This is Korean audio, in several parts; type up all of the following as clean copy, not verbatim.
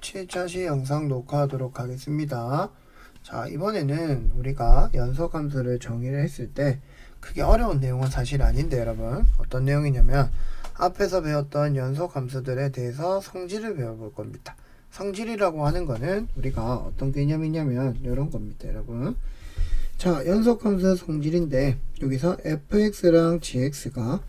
7차시 영상 녹화하도록 하겠습니다. 자, 이번에는 우리가 연속함수를 정의를 했을 때 크게 어려운 내용은 사실 아닌데 여러분, 어떤 내용이냐면 앞에서 배웠던 연속함수들에 대해서 성질을 배워볼 겁니다. 성질이라고 하는 거는 우리가 어떤 개념이냐면 이런 겁니다, 여러분. 자, 연속함수의 성질인데 여기서 fx랑 gx가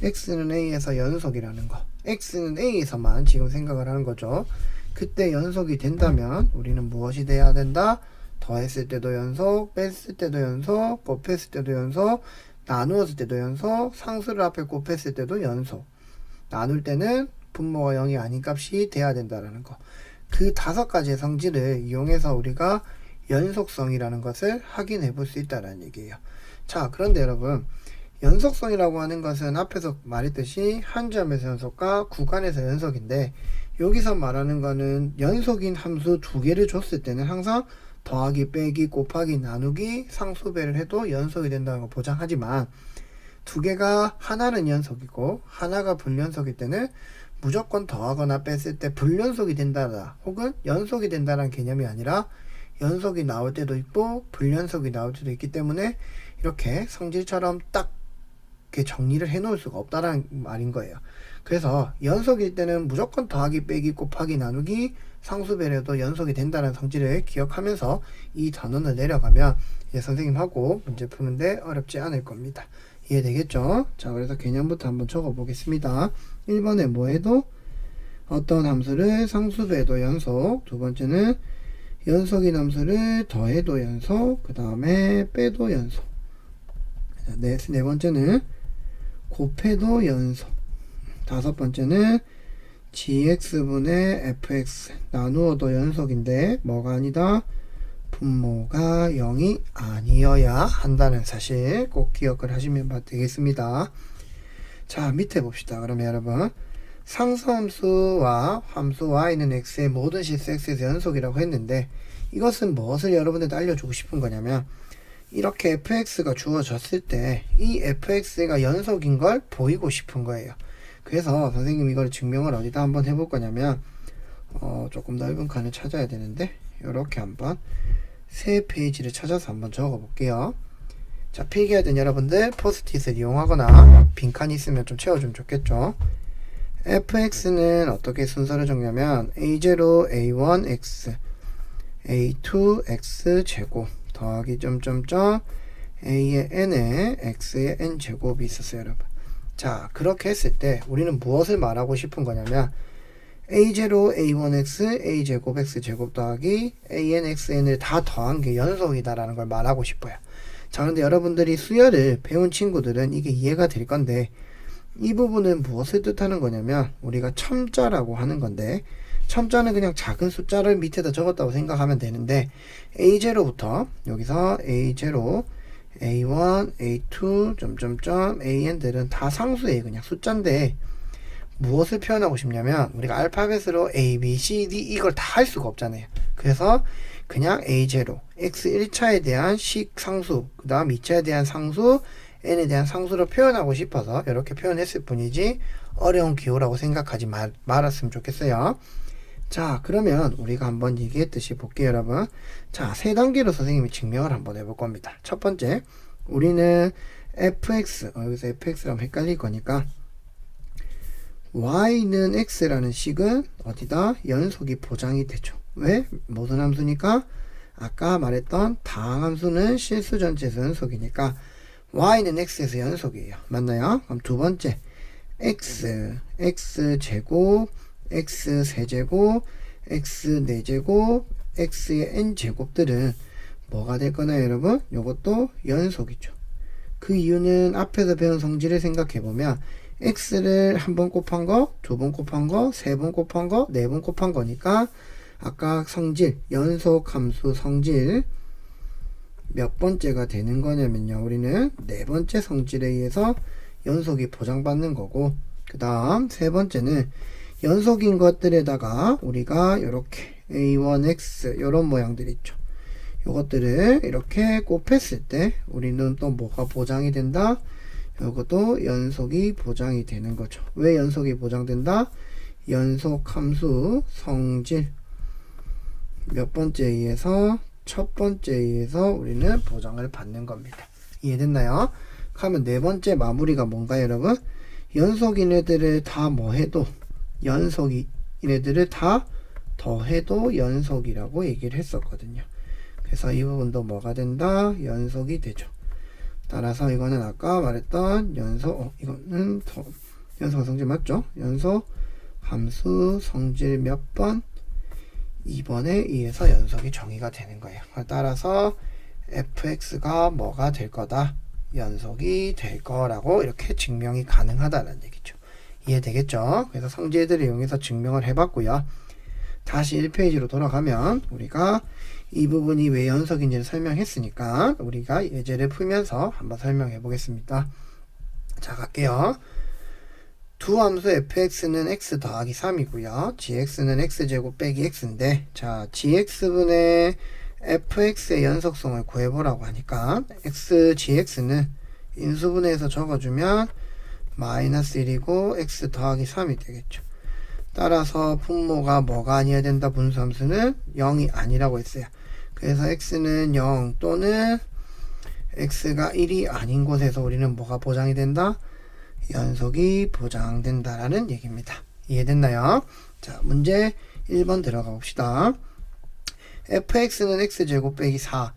x는 a에서 연속이라는 거, x는 a에서만 지금 생각을 하는 거죠. 그때 연속이 된다면 우리는 무엇이 돼야 된다? 더했을 때도 연속, 뺐을 때도 연속, 곱했을 때도 연속, 나누었을 때도 연속, 상수를 앞에 곱했을 때도 연속, 나눌 때는 분모가 0이 아닌 값이 돼야 된다는 거. 그 5가지의 성질을 이용해서 우리가 연속성이라는 것을 확인해 볼 수 있다는 얘기예요. 자, 그런데 여러분, 연속성이라고 하는 것은 앞에서 말했듯이 한 점에서 연속과 구간에서 연속인데, 여기서 말하는 거는 연속인 함수 2개를 줬을 때는 항상 더하기, 빼기, 곱하기, 나누기, 상수배를 해도 연속이 된다는 걸 보장하지만 2개가 하나는 연속이고 하나가 불연속일 때는 무조건 더하거나 뺐을 때 불연속이 된다 혹은 연속이 된다는 개념이 아니라 연속이 나올 때도 있고 불연속이 나올 때도 있기 때문에 이렇게 성질처럼 딱 이렇게 정리를 해 놓을 수가 없다라는 말인 거예요. 그래서 연속일 때는 무조건 더하기, 빼기, 곱하기, 나누기, 상수배려도 연속이 된다는 성질을 기억하면서 이 단원을 내려가면 이제 선생님하고 문제 푸는데 어렵지 않을 겁니다. 이해되겠죠? 자, 그래서 개념부터 한번 적어 보겠습니다. 1번에 뭐 해도 어떤 함수를 상수배도 연속, 두 번째는 연속인 함수를 더해도 연속, 그 다음에 빼도 연속, 네 번째는 곱해도 연속, 5번째는 gx분의 fx 나누어도 연속인데 뭐가 아니다? 분모가 0이 아니어야 한다는 사실 꼭 기억을 하시면 되겠습니다. 자, 밑에 봅시다. 그러면 여러분, 상수함수와 함수 y는 x의 모든 실수 x에서 연속이라고 했는데 이것은 무엇을 여러분들한테 알려주고 싶은 거냐면 이렇게 fx가 주어졌을 때 이 fx가 연속인 걸 보이고 싶은 거예요. 그래서 선생님 이걸 증명을 어디다 한번 해볼 거냐면 조금 넓은 칸을 찾아야 되는데 이렇게 한번 새 페이지를 찾아서 한번 적어 볼게요. 자, 필기할 땐 여러분들 포스트잇을 이용하거나 빈칸이 있으면 좀 채워주면 좋겠죠. fx는 어떻게 순서를 정리하면 a0 a1 x a2 x 제곱 더하기 점점점 a의 n에 x의 n 제곱이 있었어요, 여러분. 자, 그렇게 했을 때 우리는 무엇을 말하고 싶은 거냐면 a0 a1x a제곱 x제곱 더하기 an xn을 다 더한 게 연속이다라는 걸 말하고 싶어요. 자, 그런데 여러분들이 수열을 배운 친구들은 이게 이해가 될 건데 이 부분은 무엇을 뜻하는 거냐면 우리가 첨자라고 하는 건데 첨자는 그냥 작은 숫자를 밑에다 적었다고 생각하면 되는데 a0부터 여기서 a0 a1, a2, 점점점, an들은 다 상수예요. 그냥 숫자인데 무엇을 표현하고 싶냐면 우리가 알파벳으로 a, b, c, d 이걸 다 할 수가 없잖아요. 그래서 그냥 a0, x 1차에 대한 식상수, 그 다음 2차에 대한 상수, n에 대한 상수로 표현하고 싶어서 이렇게 표현했을 뿐이지 어려운 기호라고 생각하지 말았으면 좋겠어요. 자, 그러면 우리가 한번 얘기했듯이 볼게요, 여러분. 자, 3단계로 선생님이 증명을 한번 해볼 겁니다. 첫 번째, 우리는 fx, 여기서 fx라면 헷갈릴 거니까 y는 x라는 식은 어디다? 연속이 보장이 되죠. 왜? 무슨 함수니까? 아까 말했던 다항함수는 실수 전체에서 연속이니까 y는 x에서 연속이에요. 맞나요? 그럼 두 번째, x제곱 x 세제곱, x 4제곱, x의 n제곱들은 뭐가 될 거나요, 여러분? 요것도 연속이죠. 그 이유는 앞에서 배운 성질을 생각해보면 x를 한 번 곱한 거, 2번 곱한 거, 3번 곱한 거, 4번 곱한 거니까 아까 성질, 연속함수 성질 몇 번째가 되는 거냐면요, 우리는 4번째 성질에 의해서 연속이 보장받는 거고, 그 다음 3번째는 연속인 것들에다가 우리가 이렇게 a1x 이런 모양들 있죠. 요것들을 이렇게 곱했을 때 우리는 또 뭐가 보장이 된다? 요것도 연속이 보장이 되는 거죠. 왜 연속이 보장된다? 연속함수 성질 몇 번째 A에서 첫 번째 A에서 우리는 보장을 받는 겁니다. 이해됐나요? 그러면 네 번째 마무리가 뭔가요, 여러분? 연속인 애들을 다 뭐 해도 연속인 애들을 다 더해도 연속이라고 얘기를 했었거든요. 그래서 이 부분도 뭐가 된다? 연속이 되죠. 따라서 이거는 아까 말했던 이거는 연속 성질 맞죠? 연속 함수 성질 몇 번? 2번에 의해서 연속이 정의가 되는 거예요. 따라서 fx가 뭐가 될 거다? 연속이 될 거라고 이렇게 증명이 가능하다는 얘기죠. 이해되겠죠? 그래서 성질들을 이용해서 증명을 해봤고요. 다시 1페이지로 돌아가면 우리가 이 부분이 왜 연속인지를 설명했으니까 우리가 예제를 풀면서 한번 설명해 보겠습니다. 자, 갈게요. 두 함수 fx는 x 더하기 3이고요. gx는 x제곱 빼기 x인데, 자, gx분의 fx의 연속성을 구해보라고 하니까 gx는 인수분해해서 적어주면 마이너스 1이고 x 더하기 3이 되겠죠. 따라서 분모가 뭐가 아니어야 된다? 분수함수는 0이 아니라고 했어요. 그래서 x는 0 또는 x가 1이 아닌 곳에서 우리는 뭐가 보장이 된다? 연속이 보장된다라는 얘기입니다. 이해됐나요? 자, 문제 1번 들어가 봅시다. fx는 x제곱 빼기 4,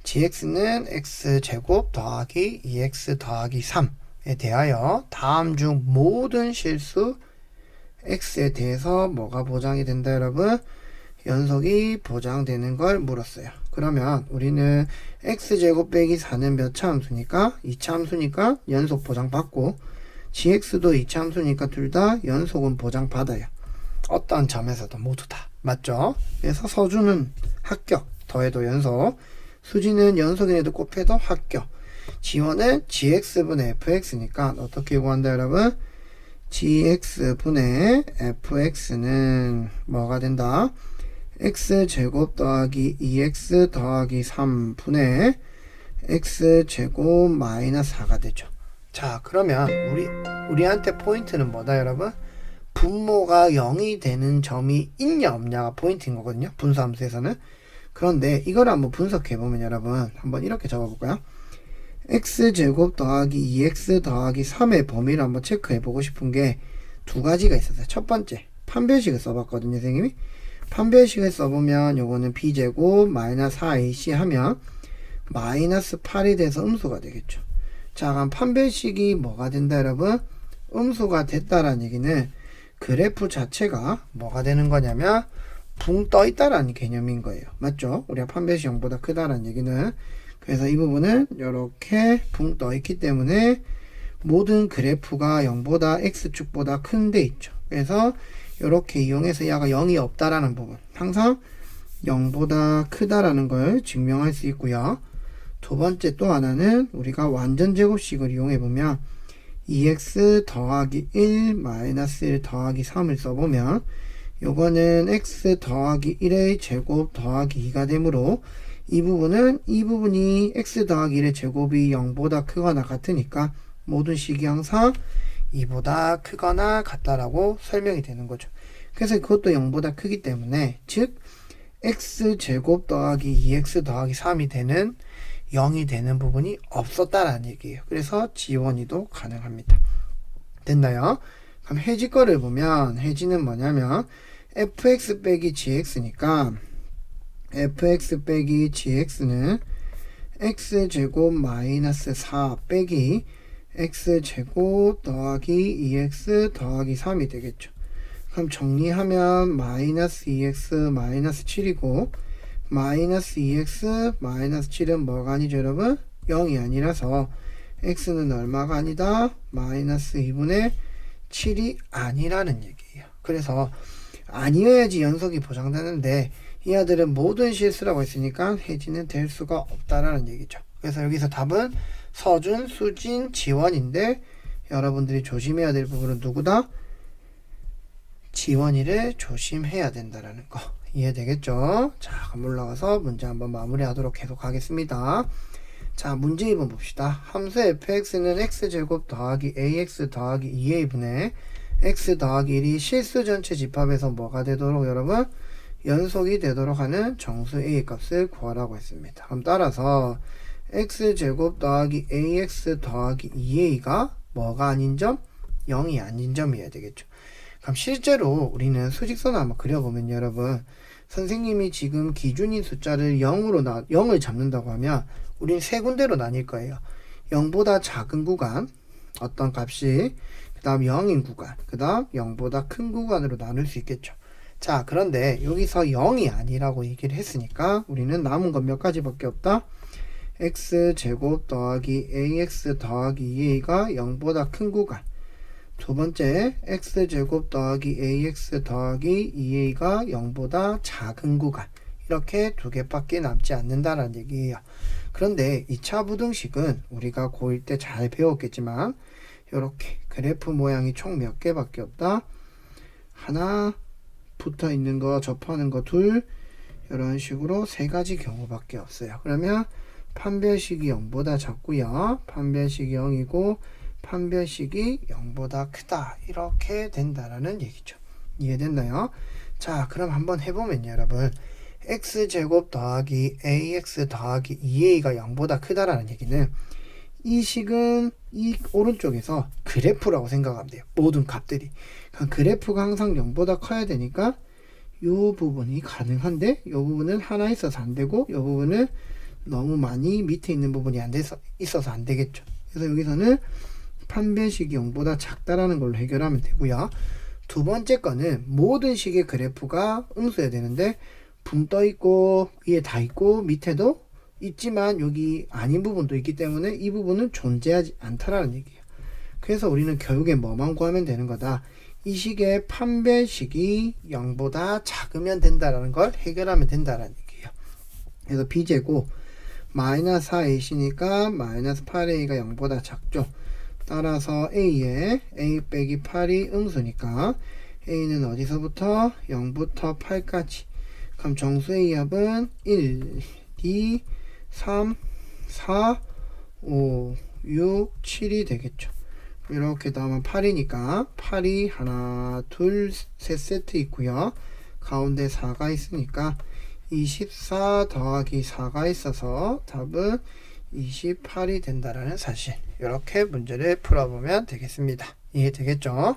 gx는 x제곱 더하기 2x 더하기 3에 대하여 다음 중 모든 실수 x에 대해서 뭐가 보장이 된다, 여러분? 연속이 보장되는 걸 물었어요. 그러면 우리는 x제곱 빼기 4는 몇 차 함수니까? 2차 함수니까 연속 보장받고, gx도 2차 함수니까 둘 다 연속은 보장받아요. 어떤 점에서도 모두 다. 맞죠? 그래서 서준은 합격, 더해도 연속. 수지는 연속인 애도 곱해도 합격. 지원은 gx분의 fx니까 어떻게 구한다, 여러분? gx분의 fx는 뭐가 된다? x제곱 더하기 2x 더하기 3분의 x제곱 마이너스 4가 되죠. 자, 그러면 우리한테 포인트는 뭐다, 여러분? 분모가 0이 되는 점이 있냐 없냐가 포인트인 거거든요, 분수함수에서는. 그런데 이걸 한번 분석해보면 여러분, 한번 이렇게 적어볼까요? x제곱 더하기 2x 더하기 3의 범위를 한번 체크해보고 싶은 게 두 가지가 있었어요. 첫 번째, 판별식을 써봤거든요, 선생님이. 판별식을 써보면 요거는 b제곱 마이너스 4ac 하면 마이너스 8이 돼서 음수가 되겠죠. 자, 그럼 판별식이 뭐가 된다, 여러분? 음수가 됐다라는 얘기는 그래프 자체가 뭐가 되는 거냐면 붕 떠 있다라는 개념인 거예요. 맞죠? 우리가 판별식 0보다 크다라는 얘기는. 그래서 이 부분은 이렇게 붕 떠 있기 때문에 모든 그래프가 0보다 x축보다 큰 데 있죠. 그래서 이렇게 이용해서 얘가 0이 없다라는 부분, 항상 0보다 크다라는 걸 증명할 수 있고요. 두 번째 또 하나는 우리가 완전 제곱식을 이용해 보면 2x 더하기 1 마이너스 1 더하기 3을 써보면 요거는 x 더하기 1의 제곱 더하기 2가 되므로 이 부분이 x 더하기 1의 제곱이 0보다 크거나 같으니까 모든 식이 항상 2보다 크거나 같다라고 설명이 되는 거죠. 그래서 그것도 0보다 크기 때문에, 즉 x제곱 더하기 2x 더하기 3이 되는 0이 되는 부분이 없었다라는 얘기예요. 그래서 지원이도 가능합니다. 됐나요? 그럼 해지 거를 보면 해지는 뭐냐면 fx 빼기 gx니까 fx 빼기 gx는 x제곱 마이너스 4 빼기 x제곱 더하기 2x 더하기 3이 되겠죠. 그럼 정리하면 마이너스 2x 마이너스 7이고 마이너스 2x 마이너스 7은 뭐가 아니죠, 여러분? 0이 아니라서 x는 얼마가 아니다? 마이너스 2분의 7이 아니라는 얘기예요. 그래서 아니어야지 연속이 보장되는데 이 아들은 모든 실수라고 했으니까 해지는 될 수가 없다라는 얘기죠. 그래서 여기서 답은 서준, 수진, 지원인데 여러분들이 조심해야 될 부분은 누구다? 지원이를 조심해야 된다라는 거. 이해되겠죠? 자, 그럼 올라가서 문제 한번 마무리하도록 계속 하겠습니다. 자, 문제 2번 봅시다. 함수 fx는 x제곱 더하기 ax 더하기 2a분의 x 더하기 1이 실수 전체 집합에서 뭐가 되도록 여러분? 연속이 되도록 하는 정수 a 값을 구하라고 했습니다. 그럼 따라서 x제곱 더하기 ax 더하기 2a가 뭐가 아닌 점? 0이 아닌 점이어야 되겠죠. 그럼 실제로 우리는 수직선을 한번 그려보면 여러분, 선생님이 지금 기준인 숫자를 0을 잡는다고 하면 우리는 세 군데로 나뉠 거예요. 0보다 작은 구간, 어떤 값이, 그 다음 0인 구간, 그 다음 0보다 큰 구간으로 나눌 수 있겠죠. 자, 그런데 여기서 0이 아니라고 얘기를 했으니까 우리는 남은 건 몇 가지밖에 없다. x제곱 더하기 ax 더하기 2a가 0보다 큰 구간, 두 번째 x제곱 더하기 ax 더하기 2a가 0보다 작은 구간, 이렇게 두 개밖에 남지 않는다는 얘기예요. 그런데 2차 부등식은 우리가 고1 때 잘 배웠겠지만 이렇게 그래프 모양이 총 몇 개밖에 없다. 하나, 붙어 있는 거, 접하는 거 둘, 이런 식으로 세 가지 경우밖에 없어요. 그러면 판별식이 0보다 작고요, 판별식이 0이고 판별식이 0보다 크다, 이렇게 된다라는 얘기죠. 이해됐나요? 자, 그럼 한번 해보면 여러분, x제곱 더하기 ax 더하기 2a가 0보다 크다라는 얘기는 이 식은 이 오른쪽에서 그래프라고 생각하면 돼요. 모든 값들이. 그래프가 항상 0보다 커야 되니까 이 부분이 가능한데 이 부분은 하나 있어서 안 되고 이 부분은 너무 많이 밑에 있는 부분이 안 돼서 있어서 안 되겠죠. 그래서 여기서는 판별식이 0보다 작다라는 걸로 해결하면 되고요. 두 번째 거는 모든 식의 그래프가 음수여야 되는데 붕 떠 있고 위에 다 있고 밑에도 있지만 여기 아닌 부분도 있기 때문에 이 부분은 존재하지 않다라는 얘기예요. 그래서 우리는 결국에 뭐만 구하면 되는 거다. 이 식의 판별식이 0보다 작으면 된다라는 걸 해결하면 된다라는 얘기예요. 그래서 b제곱 마이너스 4ac니까 마이너스 8a가 0보다 작죠. 따라서 a에 a 빼기 8이 음수니까 a는 어디서부터? 0부터 8까지. 그럼 정수 a 합은 1, 2, 3, 4, 5, 6, 7이 되겠죠. 이렇게 나오면 8이니까 8이 하나, 둘, 셋 세트 있고요. 가운데 4가 있으니까 24 더하기 4가 있어서 답은 28이 된다라는 사실. 이렇게 문제를 풀어보면 되겠습니다. 이해되겠죠?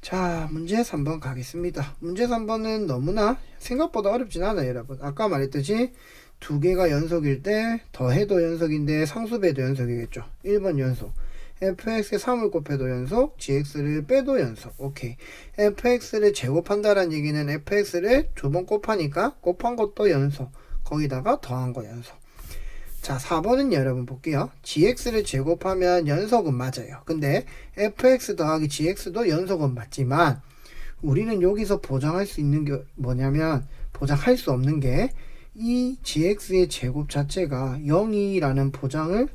자, 문제 3번 가겠습니다. 문제 3번은 너무나 생각보다 어렵진 않아요, 여러분. 아까 말했듯이 두 개가 연속일 때 더해도 연속인데 상수배도 연속이겠죠. 1번 연속. fx에 3을 곱해도 연속, gx를 빼도 연속. 오케이. fx를 제곱한다는 얘기는 fx를 두 번 곱하니까 곱한 것도 연속, 거기다가 더한 거 연속. 자, 4번은 여러분 볼게요. gx를 제곱하면 연속은 맞아요. 근데 fx 더하기 gx도 연속은 맞지만 우리는 여기서 보장할 수 있는 게 뭐냐면, 보장할 수 없는 게 이 gx의 제곱 자체가 0이라는 보장을,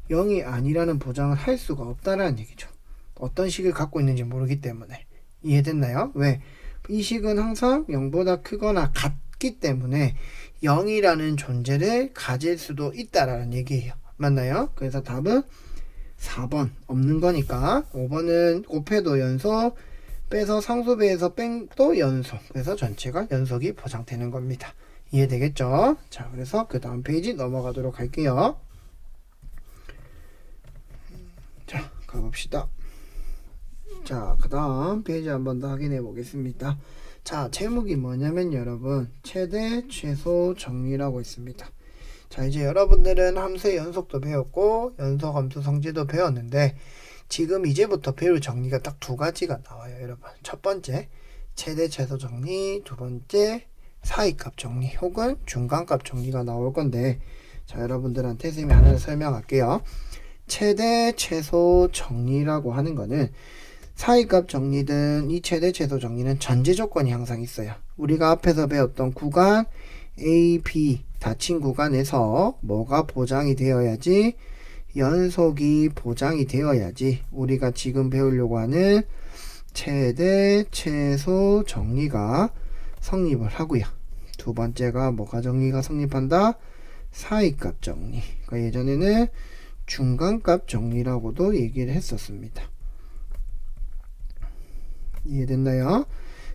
0이 아니라는 보장을 할 수가 없다라는 얘기죠. 어떤 식을 갖고 있는지 모르기 때문에. 이해됐나요? 왜? 이 식은 항상 0보다 크거나 같기 때문에 0이라는 존재를 가질 수도 있다라는 얘기예요. 맞나요? 그래서 답은 4번 없는 거니까 5번은 곱해도 연속, 빼서 상수배에서 뺀도 연속, 그래서 전체가 연속이 보장되는 겁니다. 이해되겠죠? 자, 그래서 그 다음 페이지 넘어가도록 할게요. 자, 가봅시다. 자, 그 다음 페이지 한번 더 확인해 보겠습니다. 자, 제목이 뭐냐면 여러분, 최대 최소 정리라고 있습니다. 자, 이제 여러분들은 함수의 연속도 배웠고 연속 함수 성질도 배웠는데 지금 이제부터 배울 정리가 딱 두 가지가 나와요, 여러분. 첫 번째 최대 최소 정리, 두 번째 사이값 정리 혹은 중간값 정리가 나올 건데, 자, 여러분들한테 쌤이 하나 설명할게요. 최대 최소 정리라고 하는 거는, 사이값 정리든 이 최대 최소 정리는 전제 조건이 항상 있어요. 우리가 앞에서 배웠던 구간 A, B 닫힌 구간에서 뭐가 보장이 되어야지? 연속이 보장이 되어야지 우리가 지금 배우려고 하는 최대 최소 정리가 성립을 하고요. 두 번째가 뭐가 정리가 성립한다? 사이값 정리. 그러니까 예전에는 중간값 정리라고도 얘기를 했었습니다. 이해됐나요?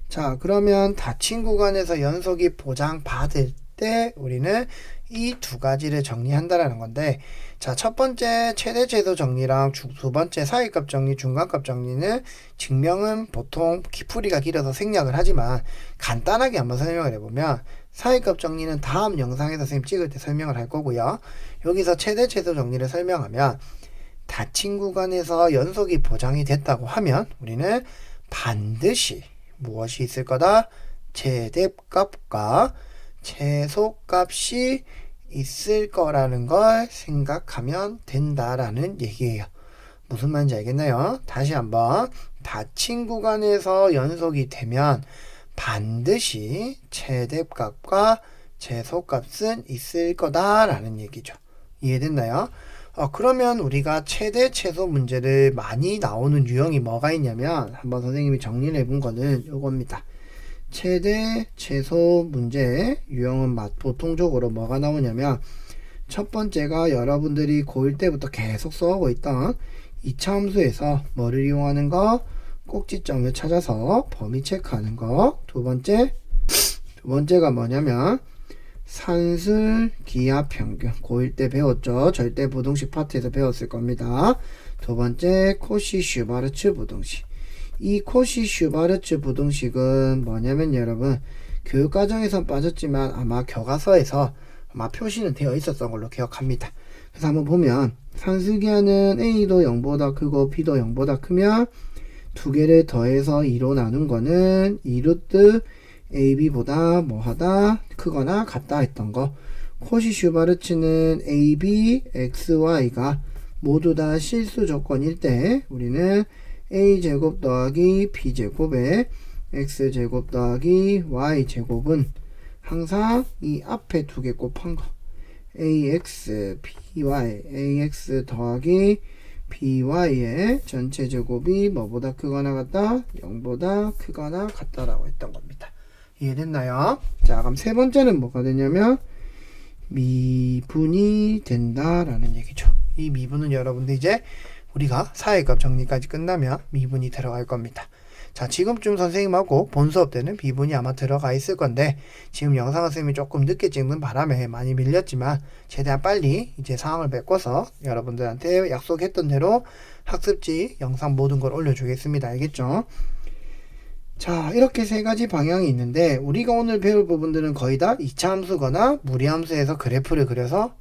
자, 그러면 닫힌 구간에서 연속이 보장받을 때 우리는 이 두 가지를 정리한다라는 건데, 자, 첫 번째 최대 최소 정리랑 두 번째 사이값 정리, 중간값 정리는 증명은 보통 풀이가 길어서 생략을 하지만 간단하게 한번 설명을 해보면, 사이값 정리는 다음 영상에서 선생님 찍을 때 설명을 할 거고요. 여기서 최대 최소 정리를 설명하면, 닫힌 구간에서 연속이 보장이 됐다고 하면 우리는 반드시 무엇이 있을 거다? 최대값과 최소값이 있을 거라는 걸 생각하면 된다라는 얘기예요. 무슨 말인지 알겠나요? 다시 한번, 닫힌 구간에서 연속이 되면 반드시 최대값과 최소값은 있을 거다라는 얘기죠. 이해됐나요? 그러면 우리가 최대 최소 문제를 많이 나오는 유형이 뭐가 있냐면, 한번 선생님이 정리를 해본 거는 요겁니다. 최대 최소 문제 유형은 보통적으로 뭐가 나오냐면, 첫 번째가 여러분들이 고1 때부터 계속 써오고 있던 2차 함수에서 뭐를 이용하는 거? 꼭지점을 찾아서 범위 체크하는 거. 두 번째가 뭐냐면 산술 기하 평균, 고1 때 배웠죠. 절대 부등식 파트에서 배웠을 겁니다. 두 번째 코시 슈바르츠 부등식. 이 코시 슈바르츠 부등식은 뭐냐면 여러분, 교육과정에선 빠졌지만 아마 교과서에서 아마 표시는 되어 있었던 걸로 기억합니다. 그래서 한번 보면 산술기하는 A도 0보다 크고 B도 0보다 크면 두 개를 더해서 2로 나눈 거는 2루트 AB보다 뭐하다? 크거나 같다 했던 거. 코시 슈바르츠는 AB, XY가 모두 다 실수 조건일 때 우리는 A제곱 더하기 B제곱에 X제곱 더하기 Y제곱은 항상 이 앞에 두 개 곱한 거 AX, BY, AX 더하기 BY의 전체 제곱이 뭐보다 크거나 같다? 0보다 크거나 같다라고 했던 겁니다. 이해됐나요? 자, 그럼 세 번째는 뭐가 되냐면 미분이 된다라는 얘기죠. 이 미분은 여러분들 이제 우리가 사회값 정리까지 끝나면 미분이 들어갈 겁니다. 자, 지금쯤 선생님하고 본 수업 때는 미분이 아마 들어가 있을 건데, 지금 영상을 선생님이 조금 늦게 찍는 바람에 많이 밀렸지만 최대한 빨리 이제 상황을 메꿔서 여러분들한테 약속했던 대로 학습지 영상 모든 걸 올려주겠습니다. 알겠죠? 자, 이렇게 세 가지 방향이 있는데 우리가 오늘 배울 부분들은 거의 다 2차 함수거나 무리함수에서 그래프를 그려서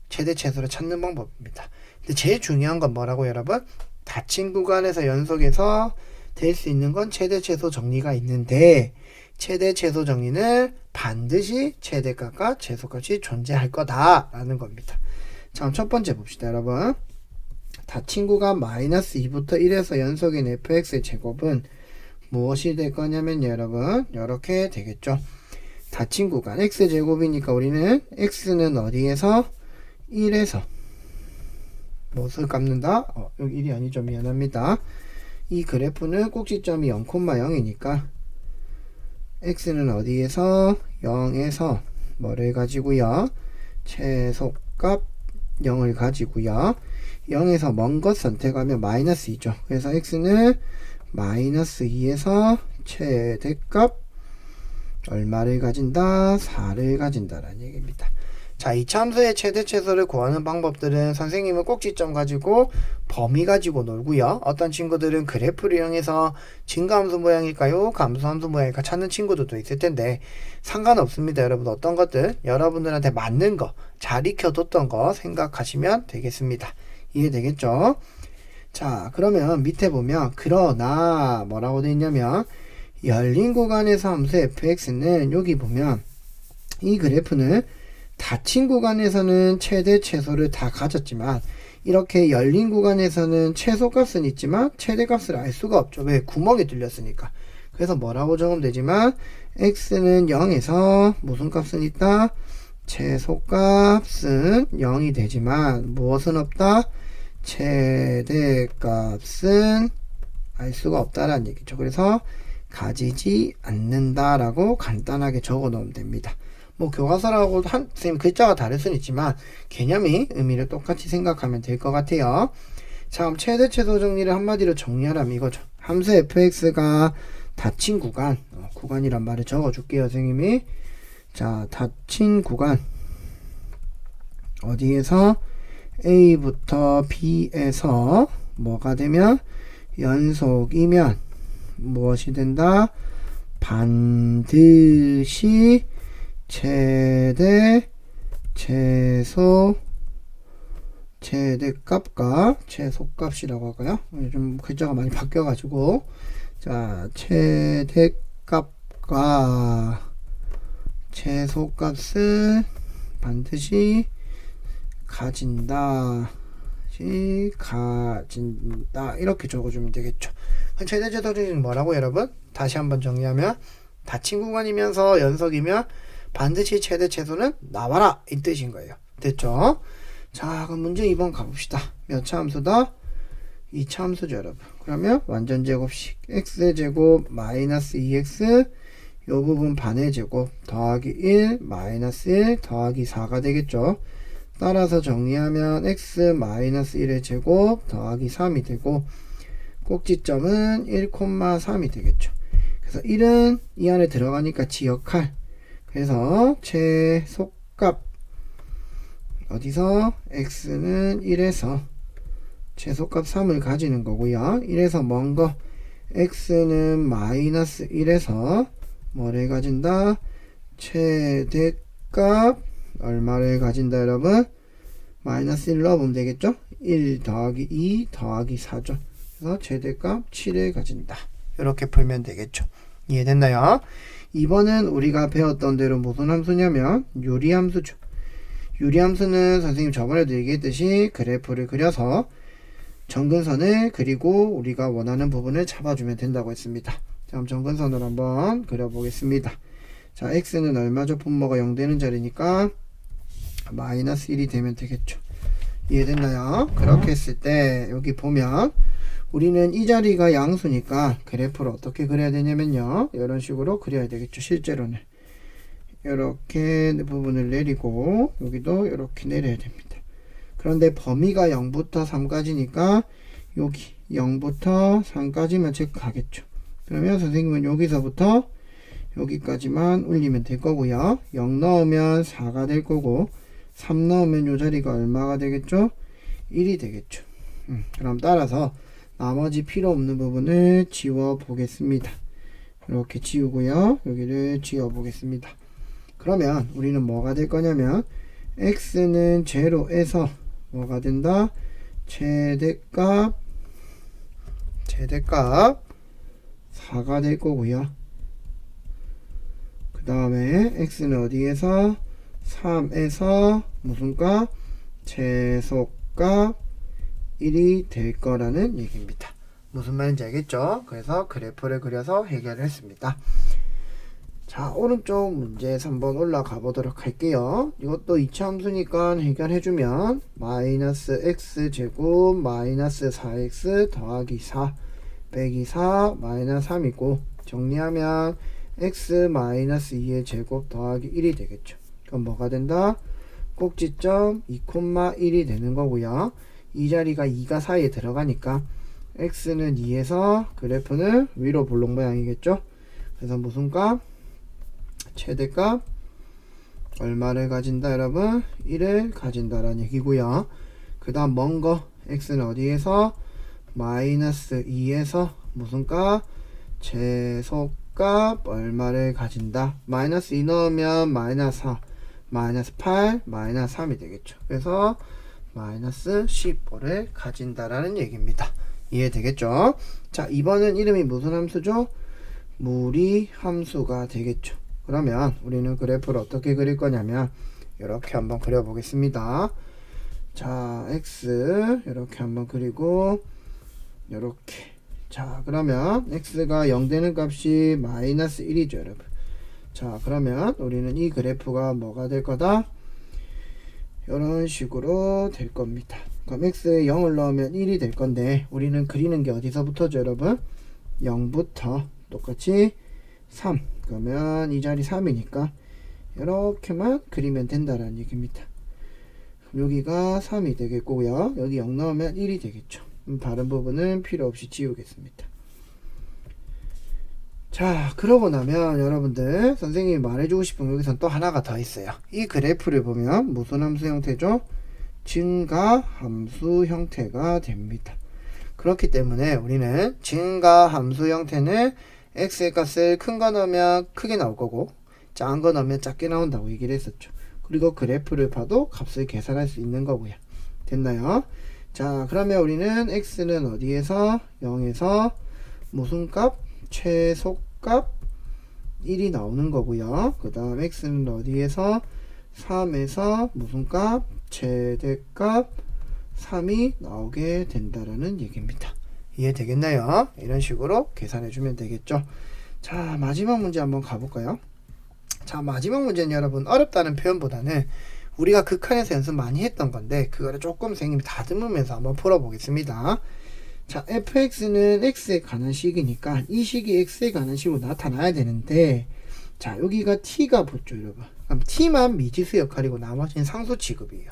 최대 최소를 찾는 방법입니다. 근데 제일 중요한 건 뭐라고 여러분? 닫힌 구간에서 연속해서 될 수 있는 건 최대 최소 정리가 있는데, 최대 최소 정리는 반드시 최대값과 최소값이 존재할 거다라는 겁니다. 자, 그럼 첫 번째 봅시다 여러분. 닫힌 구간 마이너스 2부터 1에서 연속인 fx의 제곱은 무엇이 될 거냐면 여러분, 이렇게 되겠죠. 닫힌 구간 x제곱이니까 우리는 x는 어디에서? 1에서 무엇을 갚는다? 여기 1이 아니죠. 미안합니다. 이 그래프는 꼭지점이 0,0이니까 x는 어디에서? 0에서 뭐를 가지고요? 최소값 0을 가지고요. 0에서 먼 것 선택하면 마이너스 2죠. 그래서 x는 마이너스 2에서 최대값 얼마를 가진다? 4를 가진다라는 얘기입니다. 자, 이차 함수의 최대 최소를 구하는 방법들은 선생님은 꼭지점 가지고 범위 가지고 놀고요. 어떤 친구들은 그래프를 이용해서 증가함수 모양일까요? 감소함수 모양일까 찾는 친구들도 있을 텐데 상관없습니다. 여러분, 어떤 것들 여러분들한테 맞는 거 잘 익혀뒀던 거 생각하시면 되겠습니다. 이해되겠죠? 자, 그러면 밑에 보면 그러나 뭐라고 되어 있냐면 열린 구간에서 함수 fx는 여기 보면 이 그래프는 닫힌 구간에서는 최대 최소를 다 가졌지만 이렇게 열린 구간에서는 최소값은 있지만 최대값을 알 수가 없죠. 왜? 구멍이 뚫렸으니까. 그래서 뭐라고 적으면 되지만 x는 0에서 무슨 값은 있다? 최소값은 0이 되지만 무엇은 없다? 최대값은 알 수가 없다라는 얘기죠. 그래서 가지지 않는다라고 간단하게 적어 놓으면 됩니다. 뭐 교과서라고 선생님 글자가 다를 수는 있지만 개념이 의미를 똑같이 생각하면 될 것 같아요. 자, 그럼 최대 최소 정리를 한마디로 정리하라면 이거죠. 함수 fx가 닫힌 구간, 구간이란 말을 적어줄게요, 선생님이. 자, 닫힌 구간. 어디에서? A부터 B에서 뭐가 되면? 연속이면 무엇이 된다? 반드시 최대, 최소, 최대값과 최소값이라고 할까요? 좀 글자가 많이 바뀌어가지고. 자, 최대값과 최소값을 반드시 가진다. 이렇게 적어주면 되겠죠. 최대 최소는 뭐라고 여러분? 다시 한번 정리하면 닫힌 구간이면서 연속이면 반드시 최대 최소는 나와라 이 뜻인 거예요. 됐죠? 자, 그럼 문제 2번 가봅시다. 몇 차 함수다? 2차 함수죠, 여러분. 그러면 완전 제곱식 x의 제곱 마이너스 2x 요 부분 반의 제곱 더하기 1 마이너스 1 더하기 4가 되겠죠. 따라서 정리하면 x 마이너스 1의 제곱 더하기 3이 되고 꼭지점은 1,3이 되겠죠. 그래서 1은 이 안에 들어가니까 지역할. 그래서 최소값 어디서? x는 1에서 최소값 3을 가지는 거고요. 1에서 먼 거 x는 마이너스 1에서 뭐를 가진다? 최대값 얼마를 가진다 여러분? 마이너스 1 넣어보면 되겠죠? 1 더하기 2 더하기 4죠. 그래서 최대값 7을 가진다. 이렇게 풀면 되겠죠. 이해됐나요? 2번은 우리가 배웠던 대로 무슨 함수냐면 유리함수죠. 유리함수는 선생님 저번에도 얘기했듯이 그래프를 그려서 점근선을 그리고 우리가 원하는 부분을 잡아주면 된다고 했습니다. 자, 점근선을 한번 그려보겠습니다. 자, x는 얼마죠? 분모가 0 되는 자리니까 마이너스 1이 되면 되겠죠. 이해됐나요? 그렇게 했을 때 여기 보면 우리는 이 자리가 양수니까 그래프를 어떻게 그려야 되냐면요, 이런 식으로 그려야 되겠죠. 실제로는 이렇게 부분을 내리고 여기도 이렇게 내려야 됩니다. 그런데 범위가 0부터 3까지니까 여기 0부터 3까지만 체크하겠죠. 그러면 선생님은 여기서부터 여기까지만 올리면 될 거고요. 0 넣으면 4가 될 거고 3 넣으면 요 자리가 얼마가 되겠죠? 1이 되겠죠. 그럼 따라서 나머지 필요 없는 부분을 지워 보겠습니다. 이렇게 지우고요. 여기를 지워 보겠습니다. 그러면 우리는 뭐가 될 거냐면 x는 제로에서 뭐가 된다? 최대값 4가 될 거고요. 그 다음에 x는 어디에서? 3에서 무슨 값? 최소값 1이 될 거라는 얘기입니다. 무슨 말인지 알겠죠? 그래서 그래프를 그려서 해결을 했습니다. 자, 오른쪽 문제 3번 올라가 보도록 할게요. 이것도 2차 함수니까 해결해주면 마이너스 x제곱 마이너스 4x 더하기 4 빼기 4 마이너스 3이고 정리하면 x 마이너스 2의 제곱 더하기 1이 되겠죠. 그럼 뭐가 된다? 꼭지점 2,1이 되는 거고요. 이 자리가 2가 사이에 들어가니까 x는 2에서 그래프는 위로 볼록 모양이겠죠. 그래서 무슨 값? 최대값 얼마를 가진다 여러분? 1을 가진다라는 얘기고요. 그 다음 먼 거 x는 어디에서? 마이너스 2에서 무슨 값? 최소값 얼마를 가진다? 마이너스 2 넣으면 마이너스 4 마이너스 8 마이너스 3이 되겠죠. 그래서 마이너스 15를 가진다라는 얘기입니다. 이해되겠죠? 자, 2번은 이름이 무슨 함수죠? 무리함수가 되겠죠. 그러면 우리는 그래프를 어떻게 그릴 거냐면 이렇게 한번 그려보겠습니다. 자, x 이렇게 한번 그리고 이렇게. 자, 그러면 x가 0 되는 값이 마이너스 1이죠 여러분. 자, 그러면 우리는 이 그래프가 뭐가 될 거다? 이런 식으로 될 겁니다. 그럼 x에 0을 넣으면 1이 될 건데 우리는 그리는 게 어디서부터죠 여러분? 0부터 똑같이 3. 그러면 이 자리 3이니까 이렇게만 그리면 된다라는 얘기입니다. 여기가 3이 되겠고요. 여기 0 넣으면 1이 되겠죠. 다른 부분은 필요 없이 지우겠습니다. 자, 그러고 나면 여러분들 선생님이 말해주고 싶은 여기선 또 하나가 더 있어요. 이 그래프를 보면 무슨 함수 형태죠? 증가함수 형태가 됩니다. 그렇기 때문에 우리는 증가함수 형태는 x의 값을 큰 거 넣으면 크게 나올 거고 작은 거 넣으면 작게 나온다고 얘기를 했었죠. 그리고 그래프를 봐도 값을 계산할 수 있는 거고요. 됐나요? 자, 그러면 우리는 x는 어디에서 0에서 무슨 값? 최소값 1이 나오는 거고요. 그 다음 x는 어디에서 3에서 무슨 값? 최대값 3이 나오게 된다라는 얘기입니다. 이해되겠나요? 이런 식으로 계산해 주면 되겠죠. 자, 마지막 문제 한번 가볼까요? 자, 마지막 문제는 여러분 어렵다는 표현보다는 우리가 극한에서 연습 많이 했던 건데 그거를 조금 선생님이 다듬으면서 한번 풀어보겠습니다. 자, fx는 x에 관한 식이니까 이 식이 x에 관한 식으로 나타나야 되는데, 자, 여기가 t가 붙죠, 여러분. 그럼 t만 미지수 역할이고 나머지는 상수 취급이에요.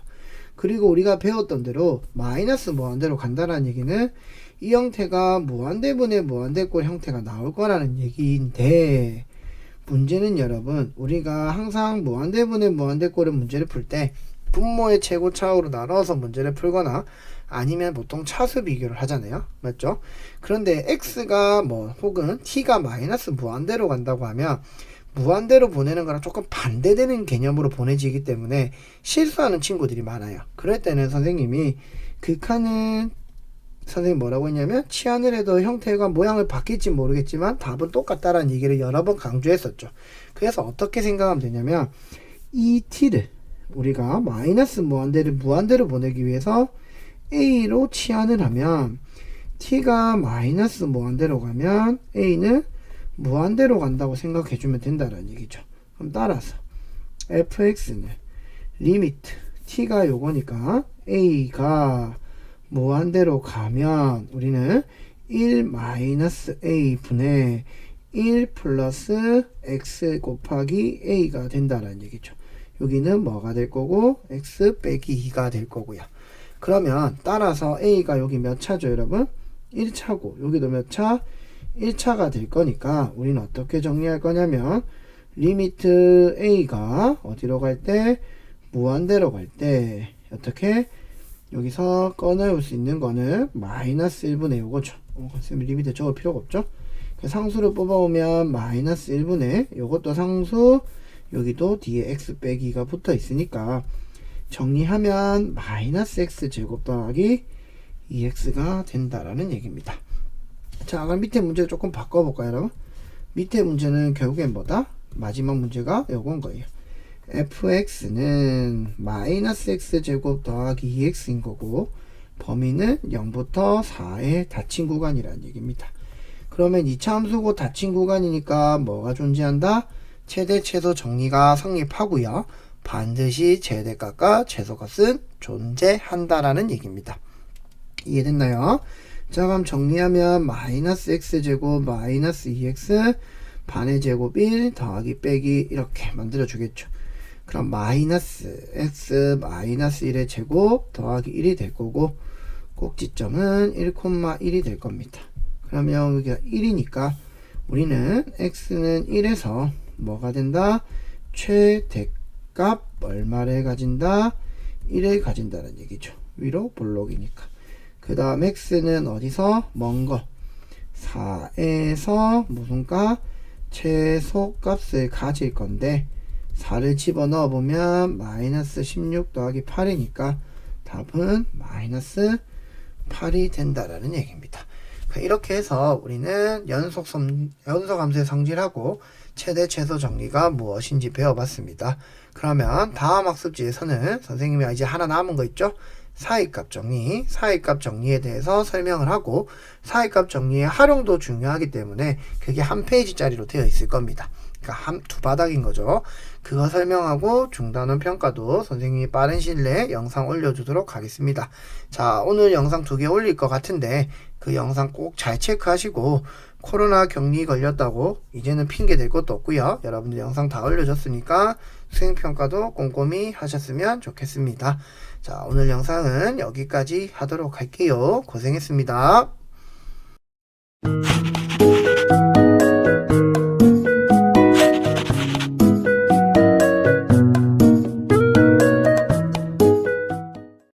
그리고 우리가 배웠던 대로 마이너스 무한대로 간다는 얘기는 이 형태가 무한대분의 무한대꼴 형태가 나올 거라는 얘기인데, 문제는 여러분 우리가 항상 무한대분의 무한대꼴의 문제를 풀 때 분모의 최고차으로 나눠서 문제를 풀거나 아니면 보통 차수 비교를 하잖아요. 맞죠? 그런데 x가 뭐 혹은 t가 마이너스 무한대로 간다고 하면 무한대로 보내는 거랑 조금 반대되는 개념으로 보내지기 때문에 실수하는 친구들이 많아요. 그럴 때는 선생님이 극한은 선생님 뭐라고 했냐면 치환을 해도 형태가 모양을 바뀔지 모르겠지만 답은 똑같다라는 얘기를 여러 번 강조했었죠. 그래서 어떻게 생각하면 되냐면 이 t를 우리가 마이너스 무한대를 무한대로 보내기 위해서 a로 치환을 하면 t가 마이너스 무한대로 가면 a는 무한대로 간다고 생각해 주면 된다는 얘기죠. 그럼 따라서 fx는 리미트 t가 요거니까 a가 무한대로 가면 우리는 1 마이너스 a 분의 1 플러스 x 곱하기 a가 된다는 얘기죠. 여기는 뭐가 될 거고 x 빼기 2가 될 거고요. 그러면 따라서 a가 여기 몇 차죠, 여러분? 1차고 여기도 몇 차? 1차가 될 거니까 우리는 어떻게 정리할 거냐면 리미트 a가 어디로 갈 때? 무한대로 갈 때 어떻게? 여기서 꺼내올 수 있는 거는 마이너스 1분의 요거죠. 리미트 적을 필요가 없죠. 상수를 뽑아오면 마이너스 1분의 요것도 상수, 여기도 뒤에 x 빼기가 붙어 있으니까 정리하면 마이너스 x 제곱 더하기 2x가 된다라는 얘기입니다. 자, 그럼 밑에 문제 조금 바꿔볼까요, 여러분? 밑에 문제는 결국엔 뭐다? 마지막 문제가 요건 거예요. fx는 마이너스 x 제곱 더하기 2x인 거고 범위는 0부터 4의 닫힌 구간이라는 얘기입니다. 그러면 2차 함수고 닫힌 구간이니까 뭐가 존재한다? 최대 최소 정리가 성립하고요. 반드시 최대값과 최소값은 존재한다라는 얘기입니다. 이해됐나요? 자, 그럼 정리하면 마이너스 x제곱 마이너스 2x 반의 제곱 1 더하기 빼기 이렇게 만들어 주겠죠. 그럼 마이너스 x 마이너스 1의 제곱 더하기 1이 될 거고 꼭지점은 1,1이 될 겁니다. 그러면 여기가 1이니까 우리는 x는 1에서 뭐가 된다? 최대값 얼마를 가진다? 1을 가진다는 얘기죠. 위로 볼록이니까. 그 다음 x는 어디서? 먼 거 4에서 무슨 값? 최소값을 가질 건데 4를 집어넣어 보면 마이너스 16 더하기 8이니까 답은 마이너스 8이 된다라는 얘기입니다. 이렇게 해서 우리는 연속함수의 성질하고 최대 최소 정리가 무엇인지 배워봤습니다. 그러면 다음 학습지에서는 선생님이 이제 하나 남은 거 있죠? 사이값 정리, 사이값 정리에 대해서 설명을 하고 사이값 정리의 활용도 중요하기 때문에 그게 한 페이지짜리로 되어 있을 겁니다. 그러니까 두 바닥인 거죠. 그거 설명하고 중단원 평가도 선생님이 빠른 시일 내에 영상 올려주도록 하겠습니다. 자, 오늘 영상 2개 올릴 것 같은데 그 영상 꼭 잘 체크하시고 코로나 격리 걸렸다고 이제는 핑계 댈 것도 없고요. 여러분들 영상 다 올려줬으니까 수행평가도 꼼꼼히 하셨으면 좋겠습니다. 자, 오늘 영상은 여기까지 하도록 할게요. 고생했습니다.